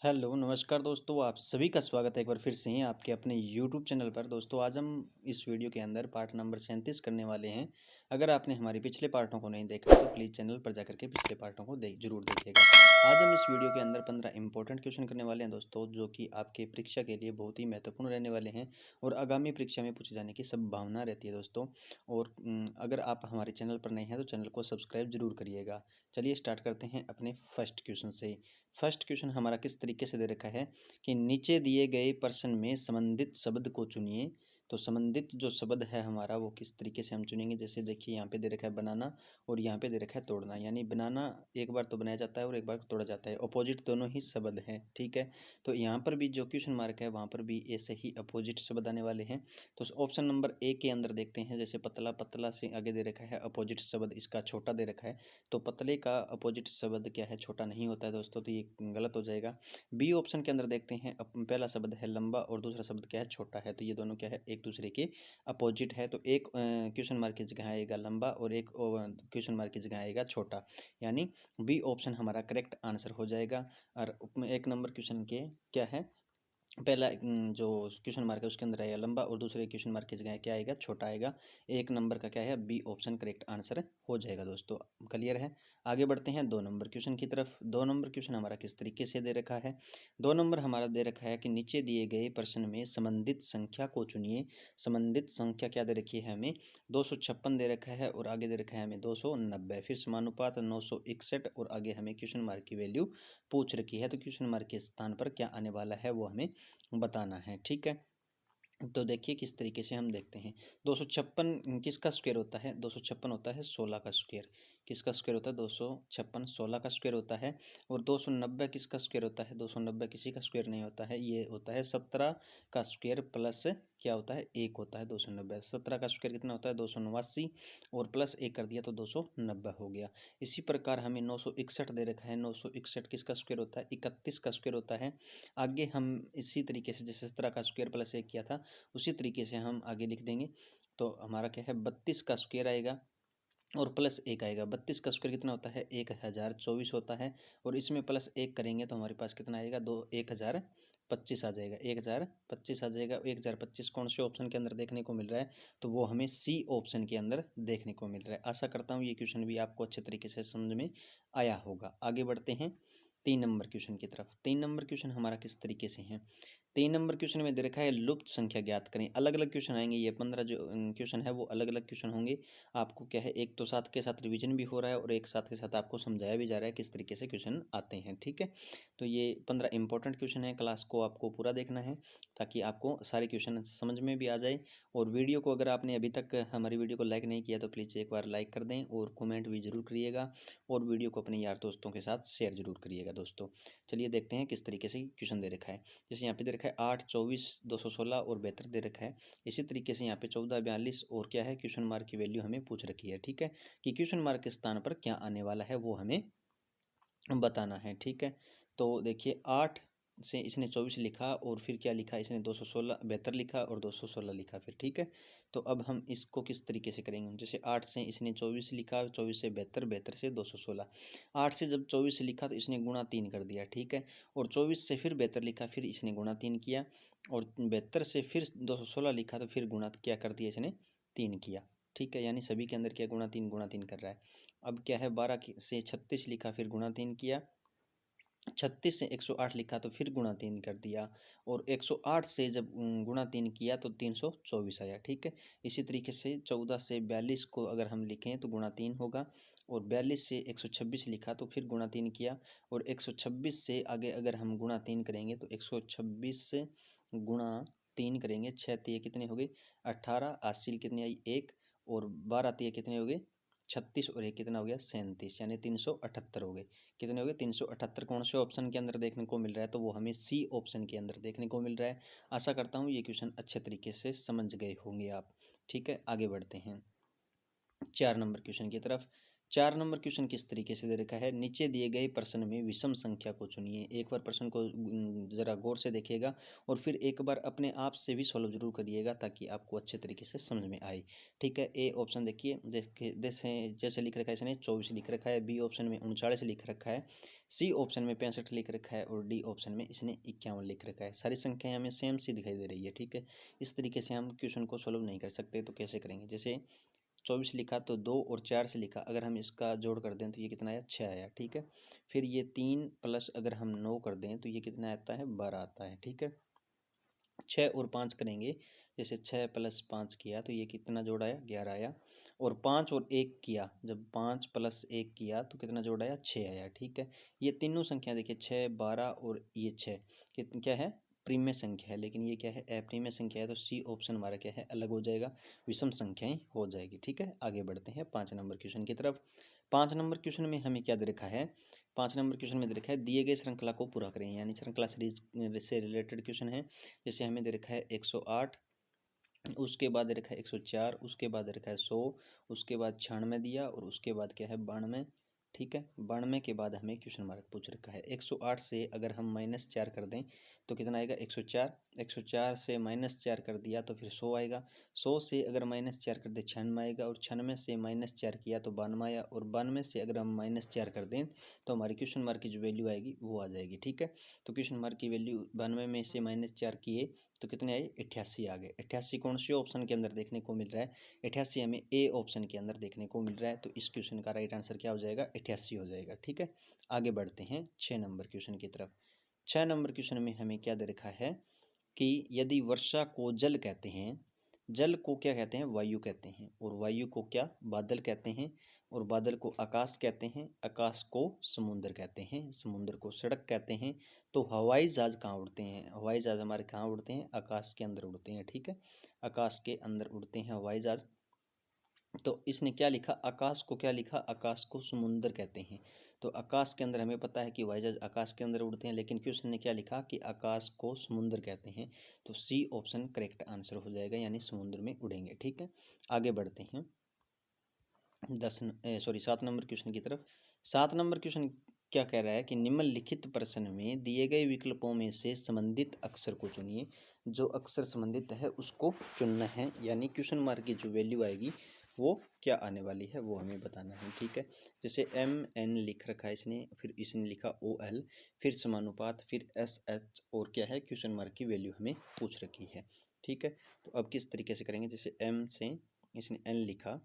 Hello, नमस्कार दोस्तों, आप सभी का स्वागत है एक बार फिर से ही आपके अपने यूट्यूब चैनल पर। दोस्तों, आज हम इस वीडियो के अंदर पार्ट नंबर 37 करने वाले हैं। अगर आपने हमारे पिछले पार्टों को नहीं देखा तो प्लीज़ चैनल पर जाकर के पिछले पार्टों को ज़रूर देखिएगा। आज हम इस वीडियो के अंदर 15 इंपॉर्टेंट क्वेश्चन करने वाले हैं दोस्तों, जो कि आपके परीक्षा के लिए बहुत ही महत्वपूर्ण रहने वाले हैं और आगामी परीक्षा में पूछे जाने की संभावना रहती है दोस्तों। और अगर आप हमारे चैनल पर नए हैं तो चैनल को सब्सक्राइब ज़रूर करिएगा। चलिए स्टार्ट करते हैं अपने फर्स्ट क्वेश्चन से। फर्स्ट क्वेश्चन हमारा किस तरीके से दे रखा है कि नीचे दिए गए प्रश्न में संबंधित शब्द को चुनिए। तो संबंधित जो शब्द है हमारा वो किस तरीके से हम चुनेंगे, जैसे देखिए यहाँ पे दे रखा है बनाना और यहाँ पे दे रखा है तोड़ना। यानी बनाना एक बार तो बनाया जाता है और एक बार तोड़ा जाता है, अपोजिट दोनों ही शब्द हैं। ठीक है, तो यहाँ पर भी जो क्वेश्चन मार्क है वहाँ पर भी ऐसे ही अपोजिट शब्द आने वाले हैं। तो ऑप्शन नंबर ए के अंदर देखते हैं, जैसे पतला, पतला से आगे दे रखा है अपोजिट शब्द इसका छोटा दे रखा है। तो पतले का अपोजिट शब्द क्या है, छोटा नहीं होता है दोस्तों, तो ये गलत हो जाएगा। बी ऑप्शन के अंदर देखते हैं, पहला शब्द है लंबा और दूसरा शब्द क्या है, छोटा है। तो ये दोनों क्या है, एक दूसरे के अपोजिट है। तो एक क्वेश्चन मार्क की जगह आएगा लंबा और एक क्वेश्चन मार्क की जगह आएगा छोटा। यानी बी ऑप्शन हमारा करेक्ट आंसर हो जाएगा। और एक नंबर क्वेश्चन के क्या है, पहला जो क्वेश्चन मार्क है उसके अंदर आएगा लंबा और दूसरे क्वेश्चन मार्क की जगह क्या आएगा, छोटा आएगा। एक नंबर का क्या है, बी ऑप्शन करेक्ट आंसर हो जाएगा दोस्तों। क्लियर है। आगे बढ़ते हैं 2 नंबर क्वेश्चन की तरफ। 2 नंबर क्वेश्चन हमारा किस तरीके से दे रखा है, 2 नंबर हमारा दे रखा है कि नीचे दिए गए प्रश्न में संबंधित संख्या को चुनिए। संबंधित संख्या क्या दे रखी है हमें, 256 दे रखा है और आगे दे रखा है हमें 290, फिर समानुपात 961 और आगे हमें क्वेश्चन मार्क की वैल्यू पूछ रखी है। तो क्वेश्चन मार्क के स्थान पर क्या आने वाला है वो हमें बताना है। ठीक है, तो देखिए किस तरीके से हम देखते हैं। 256 किसका स्क्वायर होता है, 256 होता है 16 का स्क्वायर। किसका स्क्वायर होता है, 256 16 का स्क्वायर होता है। और 290 किसका स्क्वायर होता है, 290 किसी का स्क्वायर नहीं होता है, ये होता है 17 का स्क्वायर प्लस क्या होता है, एक होता है 290। 17 का स्क्वायर कितना होता है, 289 और प्लस एक कर दिया तो 290 हो गया। इसी प्रकार हमें 961 दे रखा है, 961 किसका स्क्वायर होता है, 31 का स्क्वायर होता है। आगे हम इसी तरीके से जैसे 17 का स्क्वायर प्लस एक किया था उसी तरीके से हम आगे लिख देंगे। तो हमारा क्या है, 32 का स्क्वायर आएगा और प्लस एक आएगा। 32 का स्क्वायर कितना होता है, 1024 होता है। और इसमें प्लस एक करेंगे तो हमारे पास कितना आएगा, 1025 आ जाएगा, 1025 आ जाएगा। 1025 कौन से ऑप्शन के अंदर देखने को मिल रहा है, तो वो हमें सी ऑप्शन के अंदर देखने को मिल रहा है। आशा करता हूँ ये क्वेश्चन भी आपको अच्छे तरीके से समझ में आया होगा। आगे बढ़ते हैं 3 नंबर क्वेश्चन की तरफ। 3 नंबर क्वेश्चन हमारा किस तरीके से है, 3 नंबर क्वेश्चन में दे रखा है लुप्त संख्या ज्ञात करें। अलग अलग क्वेश्चन आएंगे, ये 15 जो क्वेश्चन है वो अलग अलग क्वेश्चन होंगे। आपको क्या है, एक तो साथ के साथ रिवीजन भी हो रहा है और एक साथ के साथ आपको समझाया भी जा रहा है किस तरीके से क्वेश्चन आते हैं। ठीक है, तो ये 15 इंपॉर्टेंट क्वेश्चन है, क्लास को आपको पूरा देखना है ताकि आपको सारे क्वेश्चन समझ में भी आ जाए। और वीडियो को अगर आपने अभी तक हमारी वीडियो को लाइक नहीं किया तो प्लीज़ एक बार लाइक कर दें और कमेंट भी जरूर करिएगा और वीडियो को अपने यार दोस्तों के साथ शेयर जरूर करिएगा दोस्तों। चलिए देखते हैं किस तरीके से क्वेश्चन दे रखा है। जैसे यहाँ पे दे रखा है 8, 24, 216 और 72 दे रखा है। इसी तरीके से यहाँ पे 14, 42 और क्या है, क्वेश्चन मार्क की वैल्यू हमें पूछ रखी है। ठीक है, कि क्वेश्चन मार्क के स्थान पर क्या आने वाला है वो हमें बताना है। ठीक है, तो देखिए 8 से इसने 24 लिखा और फिर क्या लिखा, इसने 216 72 लिखा और 216 लिखा फिर। ठीक है, तो अब हम इसको किस तरीके से करेंगे, जैसे 8 से इसने 24 लिखा, 24 से 72, 72 से 216। 8 से जब 24 लिखा तो इसने गुणा 3 कर दिया। ठीक है, और 24 से फिर 72 लिखा, फिर इसने गुणा 3 किया और 72 से फिर 216 लिखा तो फिर गुणा क्या कर दिया इसने, 3 किया। ठीक है, यानी सभी के अंदर क्या गुणा तीन कर रहा है। अब क्या है, 12 से 36 लिखा फिर गुणा 3 किया, 36 से 108 लिखा तो फिर गुणा 3 कर दिया और 108 से जब गुणा 3 किया तो 324 आया। ठीक है, इसी तरीके से 14 से 42 को अगर हम लिखें तो गुणा 3 होगा और 42 से 126 लिखा तो फिर गुणा 3 किया और 126 से आगे अगर हम गुणा 3 करेंगे तो 126 से गुणा 3 करेंगे, 6 तिये कितने हो गए 18, 80 कितनी आई 1 और 12 तिये कितने हो गए 36 और एक कितना हो गया 37, यानी 378 हो गए। कितने हो गए 378। कौन से ऑप्शन के अंदर देखने को मिल रहा है, तो वो हमें सी ऑप्शन के अंदर देखने को मिल रहा है। आशा करता हूँ ये क्वेश्चन अच्छे तरीके से समझ गए होंगे आप। ठीक है, आगे बढ़ते हैं 4 नंबर क्वेश्चन की तरफ। 4 नंबर क्वेश्चन किस तरीके से दे रखा है, नीचे दिए गए प्रश्न में विषम संख्या को चुनिए। एक बार प्रश्न को जरा गौर से देखिएगा और फिर एक बार अपने आप से भी सॉल्व जरूर करिएगा ताकि आपको अच्छे तरीके से समझ में आए। ठीक है, ए ऑप्शन देखिए, जैसे जैसे लिख रखा है इसने 24 लिख रखा है, बी ऑप्शन में 39 लिख रखा है, सी ऑप्शन में 65 लिख रखा है और डी ऑप्शन में इसने 51 लिख रखा है। सारी संख्याएं हमें सेम सी दिखाई दे रही है, ठीक है। इस तरीके से हम क्वेश्चन को सोल्व नहीं कर सकते, तो कैसे करेंगे? जैसे 24 लिखा तो 2 और 4 से लिखा, अगर हम इसका जोड़ कर दें तो ये कितना आया? 6 आया, ठीक है। फिर ये 3 प्लस अगर हम 9 कर दें तो ये कितना आता है? 12 आता है, ठीक है। 6 और 5 करेंगे, जैसे 6 प्लस 5 किया तो ये कितना जोड़ आया? 11 आया। और 5 और 1 किया, जब 5 प्लस 1 किया तो कितना जोड़ आया? 6 आया, ठीक है। ये तीनों संख्या देखिए 6, 12 और ये 6 क्या है? प्रीमिय संख्या है, लेकिन ये क्या है? अप्रीमिय संख्या है। तो सी ऑप्शन हमारा क्या है? अलग हो जाएगा, विषम संख्याएं हो जाएगी, ठीक है। आगे बढ़ते हैं 5 नंबर क्वेश्चन की तरफ। 5 नंबर क्वेश्चन में हमें क्या दे रखा है? 5 नंबर क्वेश्चन में दे रखा है दिए गए श्रृंखला को पूरा करें, यानी श्रृंखला सीरीज से रिलेटेड क्वेश्चन है। जैसे हमें दे रखा है 108, उसके बाद दे रखा है 104, उसके बाद दे रखा है 100, उसके बाद 96 दिया और उसके बाद क्या है? 92, ठीक है। 92 के बाद हमें क्वेश्चन मार्क पूछ रखा है। 108 से अगर हम -4 कर दें तो कितना आएगा? 104। 104 से -4 कर दिया तो फिर 100 आएगा। 100 से अगर -4 कर दें 96 आएगा, और 96 से -4 किया तो 92 आया, और 92 से अगर हम -4 कर दें तो हमारी क्वेश्चन मार्क की जो वैल्यू आएगी वो आ जाएगी, ठीक है। तो क्वेश्चन मार्क की वैल्यू 92 में से -4 किए तो कितने आए? 88 आ गए। 88 कौन से ऑप्शन के अंदर देखने को मिल रहा है? 88 हमें ए ऑप्शन के अंदर देखने को मिल रहा है। तो इस क्वेश्चन का राइट आंसर क्या हो जाएगा? 88 हो जाएगा, ठीक है। आगे बढ़ते हैं 6 नंबर क्वेश्चन की तरफ। 6 नंबर क्वेश्चन में हमें क्या दे रखा है कि यदि वर्षा को जल कहते हैं, जल को क्या कहते हैं? वायु कहते हैं, और वायु को क्या? बादल कहते हैं, और बादल को आकाश कहते हैं, आकाश को समुद्र कहते हैं, समुद्र को सड़क कहते हैं। तो हवाई जहाज कहाँ उड़ते हैं? हवाई जहाज हमारे कहाँ उड़ते हैं? आकाश के अंदर उड़ते हैं, ठीक है। आकाश के अंदर उड़ते हैं हवाई जहाज। तो इसने क्या लिखा? आकाश को क्या लिखा? आकाश को समुंदर कहते हैं। तो आकाश के अंदर हमें पता है कि हवाई जहाज आकाश के अंदर उड़ते हैं, लेकिन क्वेश्चन ने क्या लिखा कि आकाश को समुंदर कहते हैं। तो सी ऑप्शन करेक्ट आंसर हो जाएगा, यानी समुद्र में उड़ेंगे, ठीक है। आगे बढ़ते हैं 7 नंबर क्वेश्चन की तरफ। 7 नंबर क्वेश्चन क्या कह रहा है कि निम्नलिखित प्रश्न में दिए गए विकल्पों में से संबंधित अक्षर को चुनिए। जो अक्षर संबंधित है उसको चुनना है, यानी क्वेश्चन मार्क की जो वैल्यू आएगी वो क्या आने वाली है वो हमें बताना है, ठीक है। जैसे MN लिख रखा है इसने, फिर इसने लिखा OL, फिर समानुपात, फिर SH, और क्या है? क्वेश्चन मार्क की वैल्यू हमें पूछ रखी है, ठीक है। तो अब किस तरीके से करेंगे? जैसे M से इसने N लिखा,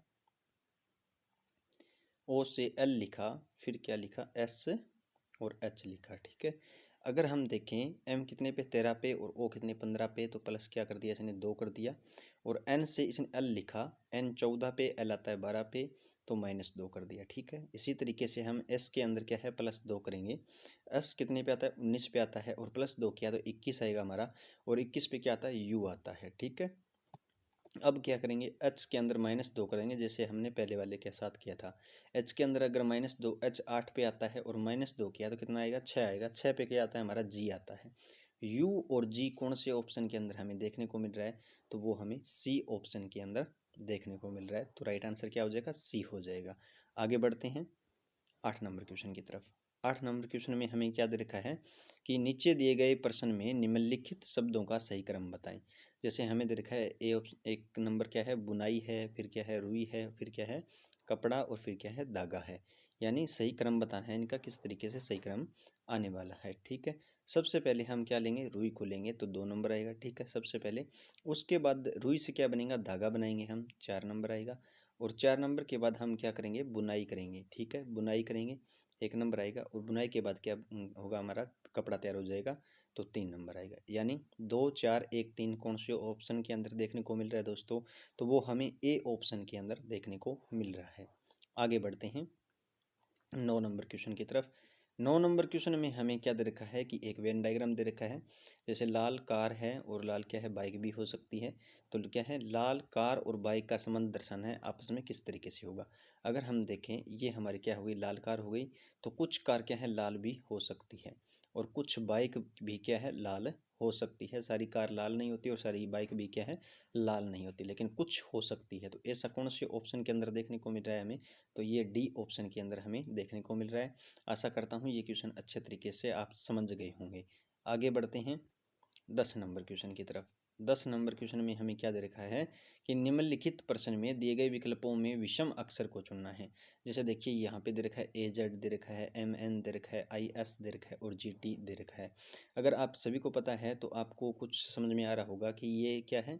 O से L लिखा, फिर क्या लिखा? S और H लिखा, ठीक है। अगर हम देखें M कितने पे? 13 पे, और O कितने? 15 पे, तो प्लस क्या कर दिया इसने? 2 कर दिया। और N से इसने L लिखा, N 14 पे, L आता है 12 पे, तो -2 कर दिया, ठीक है। इसी तरीके से हम S के अंदर क्या है? +2 करेंगे। S कितने पे आता है? 19 पे आता है, और +2 किया तो 21 आएगा हमारा, और 21 पे क्या आता है? U आता है, ठीक है। अब क्या करेंगे? H के अंदर -2 करेंगे, जैसे हमने पहले वाले के साथ किया था। H के अंदर अगर -2, H 8 पे आता है और -2 किया तो कितना आएगा? 6 आएगा। 6 पे क्या आता है हमारा? G आता है। U और G कौन से ऑप्शन के अंदर हमें देखने को मिल रहा है? तो वो हमें C ऑप्शन के अंदर देखने को मिल रहा है। तो राइट आंसर क्या हो जाएगा? C हो जाएगा। आगे बढ़ते हैं 8 नंबर क्वेश्चन की तरफ। 8 नंबर क्वेश्चन में हमें क्या दे रखा है कि नीचे दिए गए प्रश्न में निम्नलिखित शब्दों का सही क्रम बताएं। जैसे हमें दे रखा है एक नंबर क्या है? बुनाई है, फिर क्या है? रुई है, फिर क्या है? कपड़ा, और फिर क्या है? धागा है। यानी सही क्रम बताना है इनका, किस तरीके से सही क्रम आने वाला है, ठीक है। सबसे पहले हम क्या लेंगे? रुई को लेंगे तो 2 नंबर आएगा, ठीक है, सबसे पहले। उसके बाद रुई से क्या बनेगा? धागा बनाएंगे हम, 4 नंबर आएगा। और 4 नंबर के बाद हम क्या करेंगे? बुनाई करेंगे, ठीक है, बुनाई करेंगे, 1 नंबर आएगा। और बुनाई के बाद क्या होगा हमारा? कपड़ा तैयार हो जाएगा, तो 3 नंबर आएगा। यानी 2, 4, 1, 3 कौन से ऑप्शन के अंदर देखने को मिल रहा है दोस्तों? तो वो हमें ए ऑप्शन के अंदर देखने को मिल रहा है। आगे बढ़ते हैं 9 नंबर क्वेश्चन की तरफ। 9 नंबर क्वेश्चन में हमें क्या दे रखा है कि एक वेन डायग्राम दे रखा है। जैसे लाल कार है और लाल क्या है? बाइक भी हो सकती है। तो क्या है? लाल कार और बाइक का संबंध दर्शाना है, आपस में किस तरीके से होगा? अगर हम देखें, ये हमारी क्या हो गई? लाल कार हो गई। तो कुछ कार क्या है? लाल भी हो सकती है, और कुछ बाइक भी क्या है? लाल हो सकती है। सारी कार लाल नहीं होती और सारी बाइक भी क्या है? लाल नहीं होती, लेकिन कुछ हो सकती है। तो ऐसा कौन से ऑप्शन के अंदर देखने को मिल रहा है हमें? तो ये डी ऑप्शन के अंदर हमें देखने को मिल रहा है। आशा करता हूँ ये क्वेश्चन अच्छे तरीके से आप समझ गए होंगे। आगे बढ़ते हैं 10 नंबर क्वेश्चन की तरफ। 10 नंबर क्वेश्चन में हमें क्या दे रखा है कि निम्नलिखित प्रश्न में दिए गए विकल्पों में विषम अक्षर को चुनना है। जैसे देखिए यहाँ पे दे रखा है AZ दे रखा है, MN दे रखा है, IS दे रखा है और GT दे रखा है। अगर आप सभी को पता है तो आपको कुछ समझ में आ रहा होगा कि ये क्या है।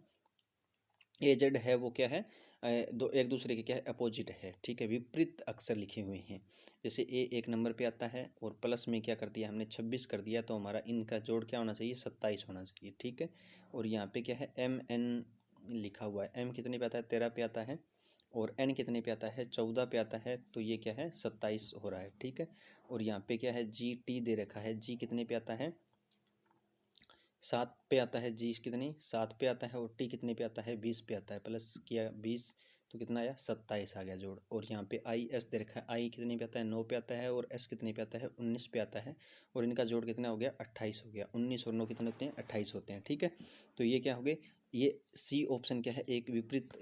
AZ है वो क्या है, दो एक दूसरे के क्या है, अपोजिट है, ठीक है, विपरीत अक्षर लिखे हुए हैं। जैसे A एक नंबर पे आता है और प्लस में क्या कर दिया हमने 26 कर दिया, तो हमारा इनका जोड़ क्या होना चाहिए, 27 होना चाहिए, ठीक है। और यहाँ पे क्या है MN लिखा हुआ है, M कितने पे आता है, 13 पे आता है, और N कितने पे आता है, 14 पे आता है, तो ये क्या है 27 हो रहा है, ठीक है। और यहाँ पे क्या है GT दे रखा है, G कितने पे आता है, 7 पे आता है, जी कितनी 7 पे आता है, और टी कितने पे आता है, 20 पे आता है, प्लस किया 20 तो कितना आया 27 आ गया जोड़। और यहाँ पे आई एस दे रखा है, आई कितने पे आता है 9 पे आता है, और एस कितने पे आता है 19 पे आता है, और इनका जोड़ कितना हो गया 28 हो गया। 19 और 9 कितने होते हैं 28 होते हैं, ठीक है। तो ये क्या हो गए, ये सी ऑप्शन क्या है, एक विपरीत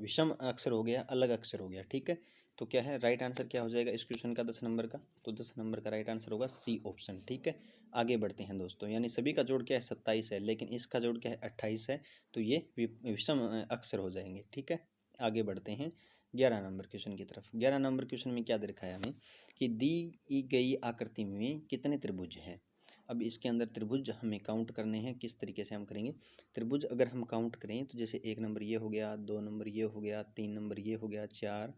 विषम अक्षर हो गया, अलग अक्षर हो गया, ठीक है। तो क्या है राइट आंसर क्या हो जाएगा इस क्वेश्चन का 10 नंबर का, तो 10 नंबर का राइट आंसर होगा सी ऑप्शन, ठीक है। आगे बढ़ते हैं दोस्तों, यानी सभी का जोड़ क्या है 27 है, लेकिन इसका जोड़ क्या है 28 है, तो ये विषम अक्षर हो जाएंगे, ठीक है। आगे बढ़ते हैं 11 नंबर क्वेश्चन की तरफ। 11 नंबर क्वेश्चन में क्या दे रखा है हमें कि दी गई आकृति में कितने त्रिभुज हैं। अब इसके अंदर त्रिभुज हमें काउंट करने हैं, किस तरीके से हम करेंगे। त्रिभुज अगर हम काउंट करें तो जैसे 1 नंबर ये हो गया, 2 नंबर ये हो गया, 3 नंबर ये हो गया, 4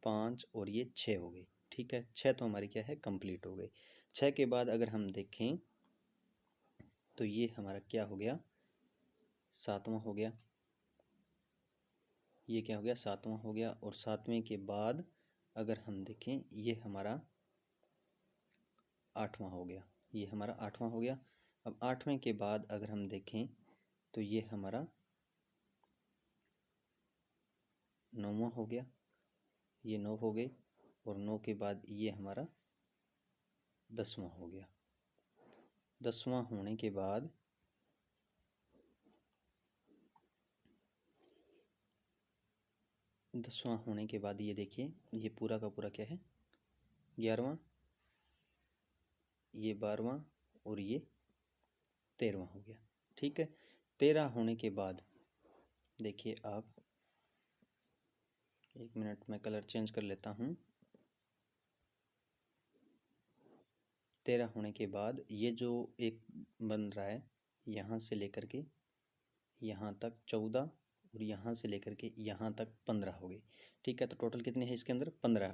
5 और ये 6 हो गई, ठीक है। 6 तो हमारी क्या है कंप्लीट हो गई। 6 के बाद अगर हम देखें तो ये हमारा क्या हो गया, 7वां हो गया, ये क्या हो गया 7वां हो गया। और 7वें के बाद अगर हम देखें ये हमारा 8वां हो गया, ये हमारा 8वां हो गया। अब 8वें के बाद अगर हम देखें तो ये हमारा 9वां हो गया, ये 9 हो गई। और 9 के बाद ये हमारा 10वां हो गया। 10वां होने के बाद 10वां होने के बाद ये देखिए ये पूरा का पूरा क्या है 11वां, ये 12वां और ये 13वां हो गया, ठीक है। 13 होने के बाद देखिए आप, एक मिनट में कलर चेंज कर लेता हूँ। 13 होने के बाद ये जो एक बन रहा है यहाँ से लेकर के यहाँ तक 14, और यहाँ से लेकर के यहाँ तक 15 हो गई, ठीक है। तो टोटल कितने हैं इसके अंदर 15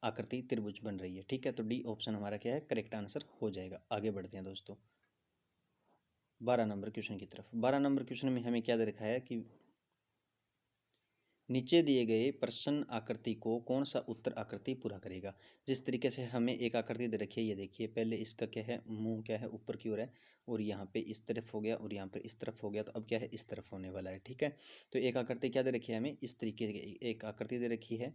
आकृति त्रिभुज बन रही है, ठीक है। तो डी ऑप्शन हमारा क्या है करेक्ट आंसर हो जाएगा। आगे बढ़ते हैं दोस्तों 12 नंबर क्वेश्चन की तरफ। 12 नंबर क्वेश्चन में हमें क्या दे रखा है कि नीचे दिए गए प्रश्न आकृति को कौन सा उत्तर आकृति पूरा करेगा। जिस तरीके से हमें एक आकृति दे रखी है, ये देखिए पहले इसका क्या है मुंह क्या है ऊपर की ओर है, और यहाँ पे इस तरफ हो गया और यहाँ पे इस तरफ हो गया, तो अब क्या है इस तरफ होने वाला है, ठीक है। तो एक आकृति क्या दे रखी है हमें, इस तरीके की एक आकृति दे रखी है,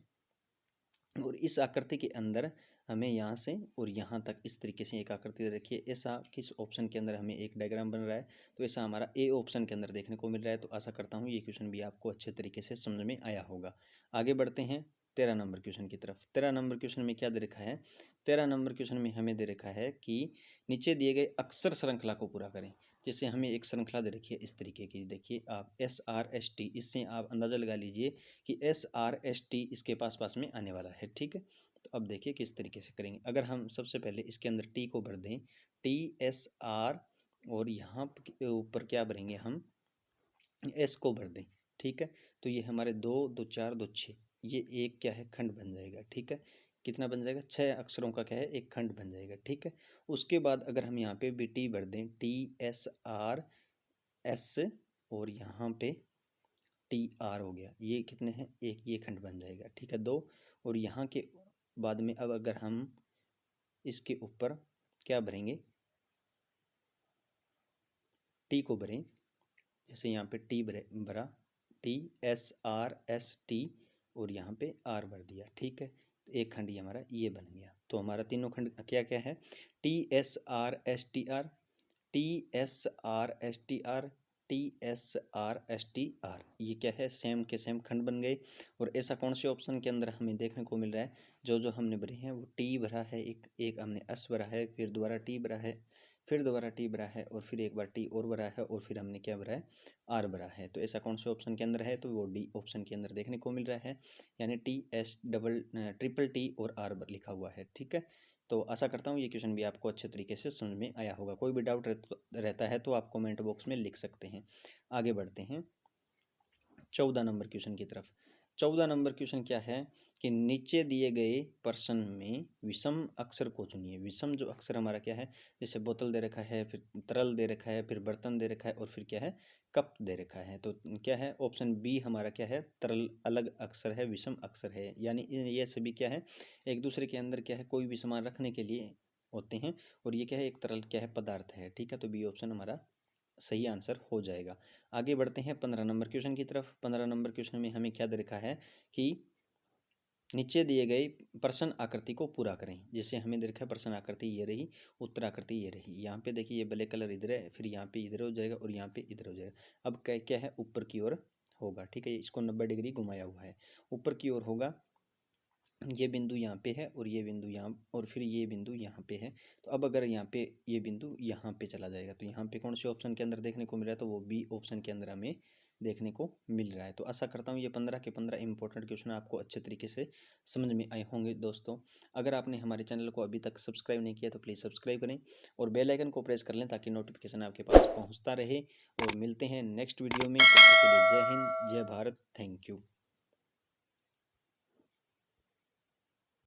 और इस आकृति के अंदर हमें यहाँ से और यहाँ तक इस तरीके से एक आकृति दे रखी है। ऐसा किस ऑप्शन के अंदर हमें एक डायग्राम बन रहा है, तो ऐसा हमारा ए ऑप्शन के अंदर देखने को मिल रहा है। तो आशा करता हूँ ये क्वेश्चन भी आपको अच्छे तरीके से समझ में आया होगा। आगे बढ़ते हैं 13 नंबर क्वेश्चन की तरफ। 13 नंबर क्वेश्चन में क्या दे रखा है, 13 नंबर क्वेश्चन में हमें दे रखा है कि नीचे दिए गए अक्षर श्रृंखला को पूरा करें। जैसे हमें एक श्रृंखला दे रखी है इस तरीके की, देखिए आप SRST, इससे आप अंदाज़ा लगा लीजिए कि SRST इसके पास पास में आने वाला है, ठीक है। तो अब देखिए किस तरीके से करेंगे। अगर हम सबसे पहले इसके अंदर टी को भर दें, TSR, और यहाँ के ऊपर क्या भरेंगे हम एस को भर दें, ठीक है। तो ये हमारे 2 2 4 2 6, ये एक क्या है खंड बन जाएगा, ठीक है। कितना बन जाएगा 6 अक्षरों का क्या है एक खंड बन जाएगा, ठीक है। उसके बाद अगर हम यहाँ पे भी टी भर दें, TSRS, और यहाँ पे TR हो गया, ये कितने हैं एक, ये खंड बन जाएगा, ठीक है 2। और यहाँ के बाद में अब अगर हम इसके ऊपर क्या भरेंगे, टी को भरें, जैसे यहाँ पे टी भरा, TSRST, और यहाँ पे आर भर दिया, ठीक है। तो एक खंड ये हमारा ये बन गया। तो हमारा तीनों खंड क्या क्या है, TSRSTR, TSRSTR, TSRSTR, ये क्या है सेम के सेम खंड बन गए। और ऐसा कौन से ऑप्शन के अंदर हमें देखने को मिल रहा है, जो जो हमने भरे हैं वो टी भरा है, एक एक हमने एस भरा है, फिर दोबारा टी भरा है, फिर दोबारा टी भरा है और फिर एक बार टी और भरा है और फिर हमने क्या भरा है, आर भरा है। तो ऐसा कौन से ऑप्शन के अंदर है, तो वो डी ऑप्शन के अंदर देखने को मिल रहा है, यानी ट्रिपल टी और आर लिखा हुआ है। ठीक है, तो आशा करता हूँ ये क्वेश्चन भी आपको अच्छे तरीके से समझ में आया होगा। कोई भी डाउट रहता है तो आप कमेंट बॉक्स में लिख सकते हैं। आगे बढ़ते हैं 14 नंबर क्वेश्चन की तरफ। 14 नंबर क्वेश्चन क्या है कि नीचे दिए गए प्रश्न में विषम अक्षर को चुनिए। विषम जो अक्षर हमारा क्या है, जैसे बोतल दे रखा है, फिर तरल दे रखा है, फिर बर्तन दे रखा है और फिर क्या है, कप दे रखा है। तो क्या है, ऑप्शन बी हमारा क्या है, तरल अलग अक्षर है, विषम अक्षर है। यानी ये सभी क्या है, एक दूसरे के अंदर क्या है, कोई भी सामान रखने के लिए होते हैं और ये क्या है, एक तरल क्या है, पदार्थ है। ठीक है, तो बी ऑप्शन हमारा सही आंसर हो जाएगा। आगे बढ़ते हैं 15 नंबर क्वेश्चन की तरफ। 15 नंबर क्वेश्चन में हमें क्या दे रखा है कि नीचे दिए गए प्रश्न आकृति को पूरा करें। जैसे हमें दे रखा है प्रश्न आकृति ये रही, उत्तर आकृति ये रही। यहाँ पे देखिए ये ब्लैक कलर इधर है, फिर यहाँ पे इधर हो जाएगा और यहाँ पे इधर हो जाएगा। अब क्या क्या है, ऊपर की ओर होगा। ठीक है, इसको 90 डिग्री घुमाया हुआ है, ऊपर की ओर होगा। ये बिंदु यहाँ पे है और ये बिंदु यहाँ, और फिर ये बिंदु यहाँ पे है। तो अब अगर यहाँ पे ये बिंदु यहाँ पे चला जाएगा तो यहाँ पे कौन से ऑप्शन के अंदर देखने को मिल रहा है, तो वो बी ऑप्शन के अंदर हमें देखने को मिल रहा है। तो आशा करता हूँ ये 15 के 15 इंपॉर्टेंट क्वेश्चन आपको अच्छे तरीके से समझ में आए होंगे। दोस्तों, अगर आपने हमारे चैनल को अभी तक सब्सक्राइब नहीं किया तो प्लीज़ सब्सक्राइब करें और बेल आइकन को प्रेस कर लें ताकि नोटिफिकेशन आपके पास पहुँचता रहे। और मिलते हैं नेक्स्ट वीडियो में, तब तक के लिए जय हिंद, जय भारत, थैंक यू।